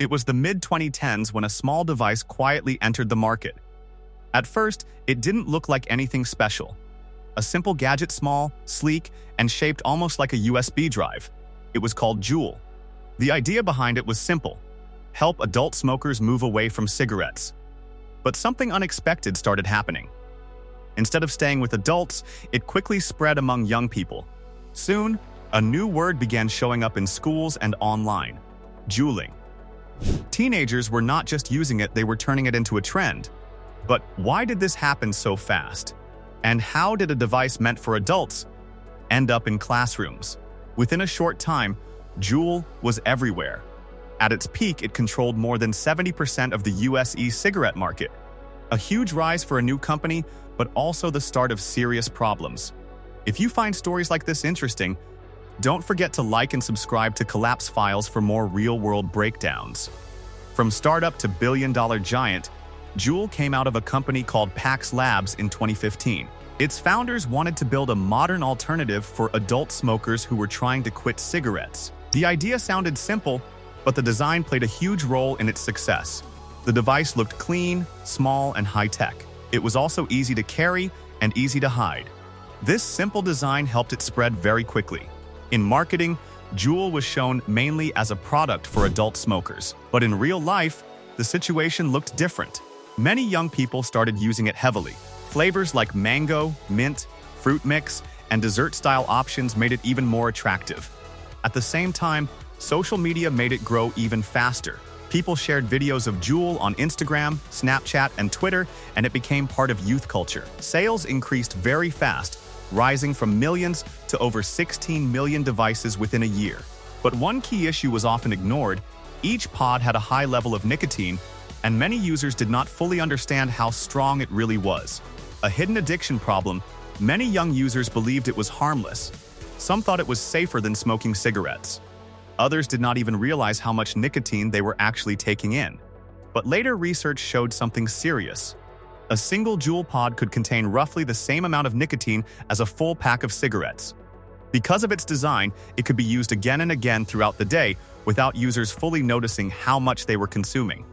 It was the mid-2010s when a small device quietly entered the market. At first, it didn't look like anything special. A simple gadget, small, sleek, and shaped almost like a USB drive. It was called JUUL. The idea behind it was simple: help adult smokers move away from cigarettes. But something unexpected started happening. Instead of staying with adults, it quickly spread among young people. Soon, a new word began showing up in schools and online: JUULing. Teenagers were not just using it, they were turning it into a trend. But why did this happen so fast? And how did a device meant for adults end up in classrooms? Within a short time, JUUL was everywhere. At its peak, it controlled more than 70% of the US e-cigarette market. A huge rise for a new company, but also the start of serious problems. If you find stories like this interesting, don't forget to like and subscribe to Collapse Files for more real-world breakdowns. From startup to billion-dollar giant, JUUL came out of a company called Pax Labs in 2015. Its founders wanted to build a modern alternative for adult smokers who were trying to quit cigarettes. The idea sounded simple, but the design played a huge role in its success. The device looked clean, small, and high-tech. It was also easy to carry and easy to hide. This simple design helped it spread very quickly. In marketing, JUUL was shown mainly as a product for adult smokers. But in real life, the situation looked different. Many young people started using it heavily. Flavors like mango, mint, fruit mix, and dessert-style options made it even more attractive. At the same time, social media made it grow even faster. People shared videos of JUUL on Instagram, Snapchat, and Twitter, and it became part of youth culture. Sales increased very fast, rising from millions to over 16 million devices within a year. But one key issue was often ignored: each pod had a high level of nicotine, and many users did not fully understand how strong it really was. A hidden addiction problem, many young users believed it was harmless. Some thought it was safer than smoking cigarettes. Others did not even realize how much nicotine they were actually taking in. But later research showed something serious. A single JUUL pod could contain roughly the same amount of nicotine as a full pack of cigarettes. Because of its design, it could be used again and again throughout the day without users fully noticing how much they were consuming.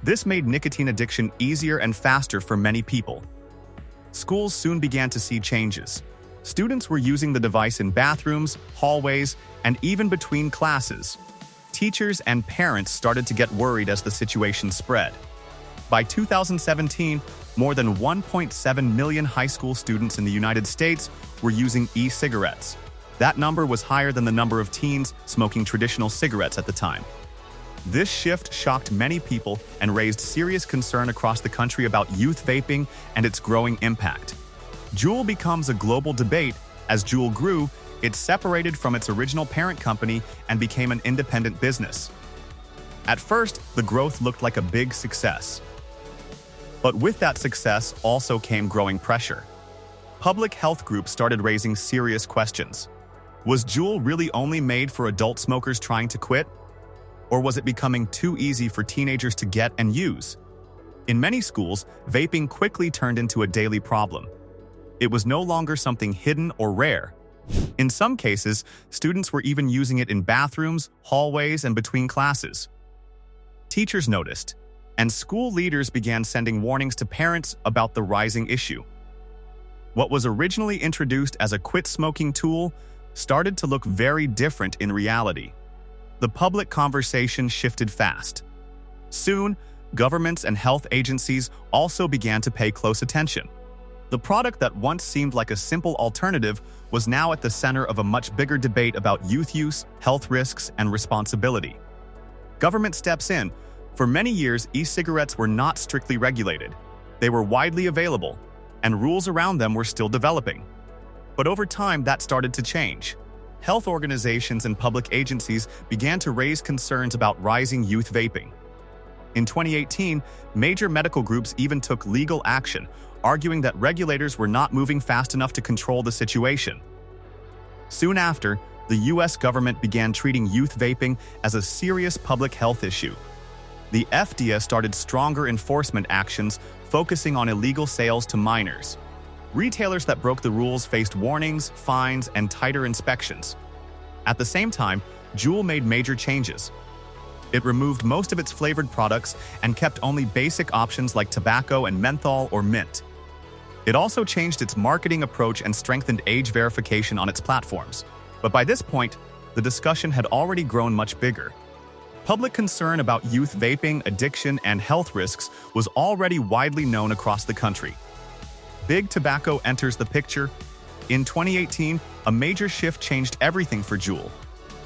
This made nicotine addiction easier and faster for many people. Schools soon began to see changes. Students were using the device in bathrooms, hallways, and even between classes. Teachers and parents started to get worried as the situation spread. By 2017, more than 1.7 million high school students in the United States were using e-cigarettes. That number was higher than the number of teens smoking traditional cigarettes at the time. This shift shocked many people and raised serious concern across the country about youth vaping and its growing impact. JUUL becomes a global debate. As JUUL grew, it separated from its original parent company and became an independent business. At first, the growth looked like a big success. But with that success also came growing pressure. Public health groups started raising serious questions. Was JUUL really only made for adult smokers trying to quit? Or was it becoming too easy for teenagers to get and use? In many schools, vaping quickly turned into a daily problem. It was no longer something hidden or rare. In some cases, students were even using it in bathrooms, hallways, and between classes. Teachers noticed, and school leaders began sending warnings to parents about the rising issue. What was originally introduced as a quit-smoking tool started to look very different in reality. The public conversation shifted fast. Soon, governments and health agencies also began to pay close attention. The product that once seemed like a simple alternative was now at the center of a much bigger debate about youth use, health risks, and responsibility. Government steps in. For many years, e-cigarettes were not strictly regulated. They were widely available, and rules around them were still developing. But over time, that started to change. Health organizations and public agencies began to raise concerns about rising youth vaping. In 2018, major medical groups even took legal action, arguing that regulators were not moving fast enough to control the situation. Soon after, the US government began treating youth vaping as a serious public health issue. The FDA started stronger enforcement actions, focusing on illegal sales to minors. Retailers that broke the rules faced warnings, fines, and tighter inspections. At the same time, JUUL made major changes. It removed most of its flavored products and kept only basic options like tobacco and menthol or mint. It also changed its marketing approach and strengthened age verification on its platforms. But by this point, the discussion had already grown much bigger. Public concern about youth vaping, addiction, and health risks was already widely known across the country. Big Tobacco enters the picture. In 2018, a major shift changed everything for JUUL.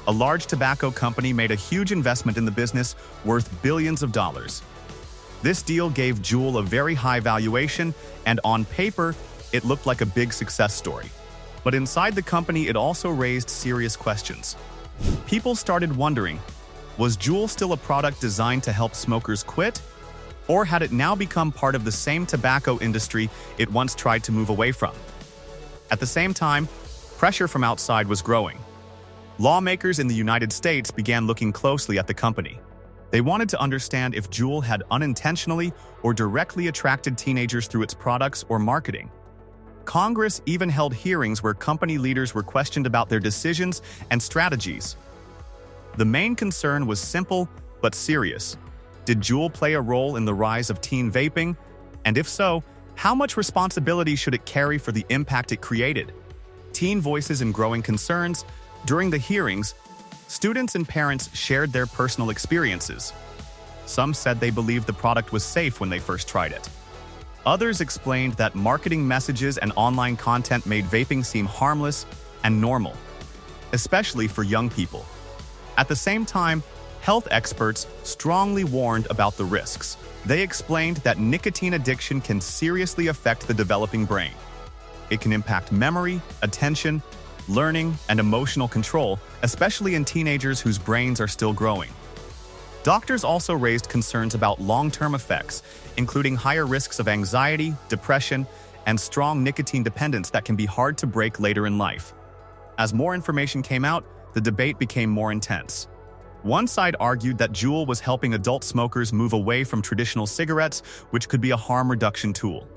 A large tobacco company made a huge investment in the business worth billions of dollars. This deal gave JUUL a very high valuation, and on paper, it looked like a big success story. But inside the company, it also raised serious questions. People started wondering, was JUUL still a product designed to help smokers quit? Or had it now become part of the same tobacco industry it once tried to move away from? At the same time, pressure from outside was growing. Lawmakers in the United States began looking closely at the company. They wanted to understand if JUUL had unintentionally or directly attracted teenagers through its products or marketing. Congress even held hearings where company leaders were questioned about their decisions and strategies. The main concern was simple but serious. Did JUUL play a role in the rise of teen vaping? And if so, how much responsibility should it carry for the impact it created? Teen voices and growing concerns. During the hearings, students and parents shared their personal experiences. Some said they believed the product was safe when they first tried it. Others explained that marketing messages and online content made vaping seem harmless and normal, especially for young people. At the same time, health experts strongly warned about the risks. They explained that nicotine addiction can seriously affect the developing brain. It can impact memory, attention, learning, and emotional control, especially in teenagers whose brains are still growing. Doctors also raised concerns about long-term effects, including higher risks of anxiety, depression, and strong nicotine dependence that can be hard to break later in life. As more information came out, the debate became more intense. One side argued that JUUL was helping adult smokers move away from traditional cigarettes, which could be a harm reduction tool.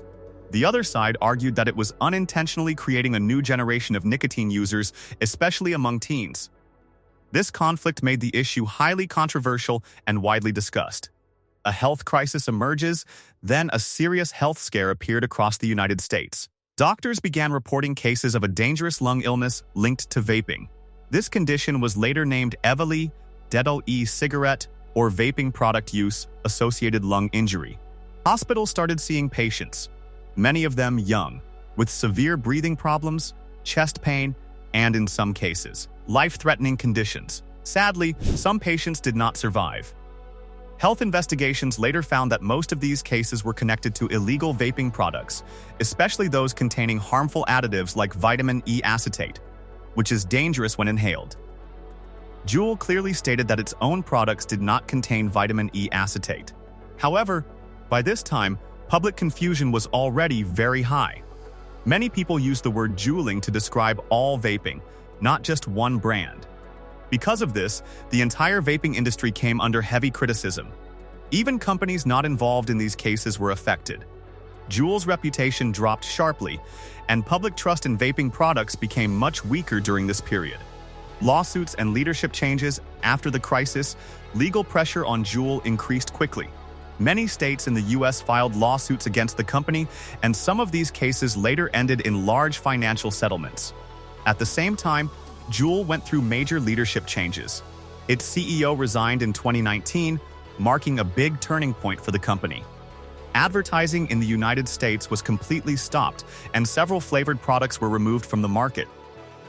The other side argued that it was unintentionally creating a new generation of nicotine users, especially among teens. This conflict made the issue highly controversial and widely discussed. A health crisis emerges, then a serious health scare appeared across the United States. Doctors began reporting cases of a dangerous lung illness linked to vaping. This condition was later named EVALI, Deadly e-cigarette, or vaping product use associated lung injury. Hospitals started seeing patients, many of them young, with severe breathing problems, chest pain, and in some cases, life-threatening conditions. Sadly, some patients did not survive. Health investigations later found that most of these cases were connected to illegal vaping products, especially those containing harmful additives like vitamin E acetate, which is dangerous when inhaled. JUUL clearly stated that its own products did not contain vitamin E acetate. However, by this time, public confusion was already very high. Many people use the word JUULing to describe all vaping, not just one brand. Because of this, the entire vaping industry came under heavy criticism. Even companies not involved in these cases were affected. JUUL's reputation dropped sharply, and public trust in vaping products became much weaker during this period. Lawsuits and leadership changes after the crisis, legal pressure on JUUL increased quickly. Many states in the U.S. filed lawsuits against the company, and some of these cases later ended in large financial settlements. At the same time, JUUL went through major leadership changes. Its CEO resigned in 2019, marking a big turning point for the company. Advertising in the United States was completely stopped, and several flavored products were removed from the market.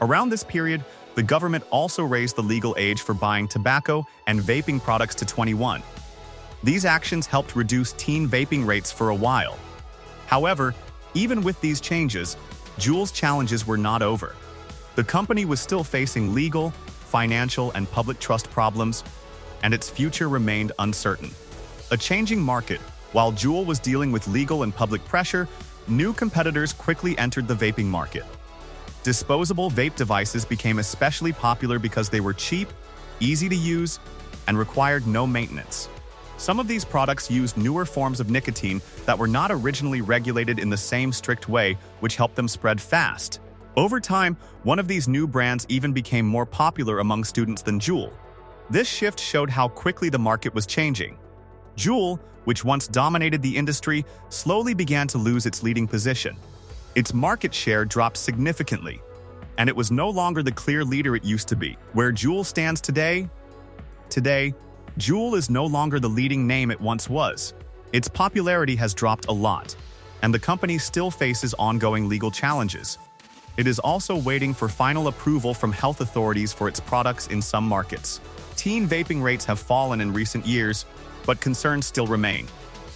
Around this period, the government also raised the legal age for buying tobacco and vaping products to 21. These actions helped reduce teen vaping rates for a while. However, even with these changes, JUUL's challenges were not over. The company was still facing legal, financial, and public trust problems, and its future remained uncertain. A changing market, while JUUL was dealing with legal and public pressure, new competitors quickly entered the vaping market. Disposable vape devices became especially popular because they were cheap, easy to use, and required no maintenance. Some of these products used newer forms of nicotine that were not originally regulated in the same strict way, which helped them spread fast. Over time, one of these new brands even became more popular among students than JUUL. This shift showed how quickly the market was changing. JUUL, which once dominated the industry, slowly began to lose its leading position. Its market share dropped significantly, and it was no longer the clear leader it used to be. Where JUUL stands today, JUUL is no longer the leading name it once was. Its popularity has dropped a lot, and the company still faces ongoing legal challenges. It is also waiting for final approval from health authorities for its products in some markets. Teen vaping rates have fallen in recent years, but concerns still remain.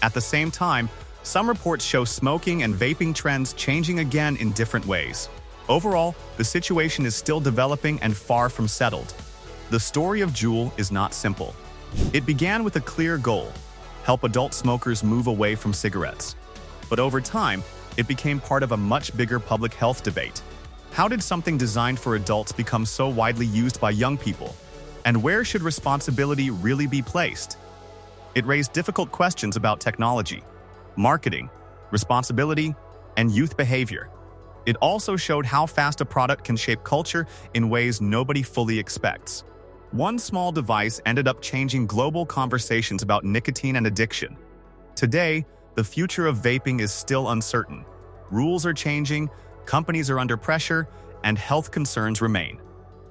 At the same time, some reports show smoking and vaping trends changing again in different ways. Overall, the situation is still developing and far from settled. The story of JUUL is not simple. It began with a clear goal: help adult smokers move away from cigarettes. But over time, it became part of a much bigger public health debate. How did something designed for adults become so widely used by young people? And where should responsibility really be placed? It raised difficult questions about technology, marketing, responsibility, and youth behavior. It also showed how fast a product can shape culture in ways nobody fully expects. One small device ended up changing global conversations about nicotine and addiction. Today, the future of vaping is still uncertain. Rules are changing, companies are under pressure, and health concerns remain.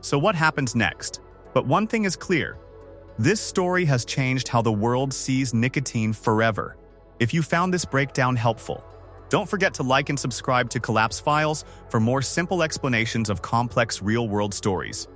So what happens next? But one thing is clear: this story has changed how the world sees nicotine forever. If you found this breakdown helpful, don't forget to like and subscribe to Collapse Files for more simple explanations of complex real-world stories.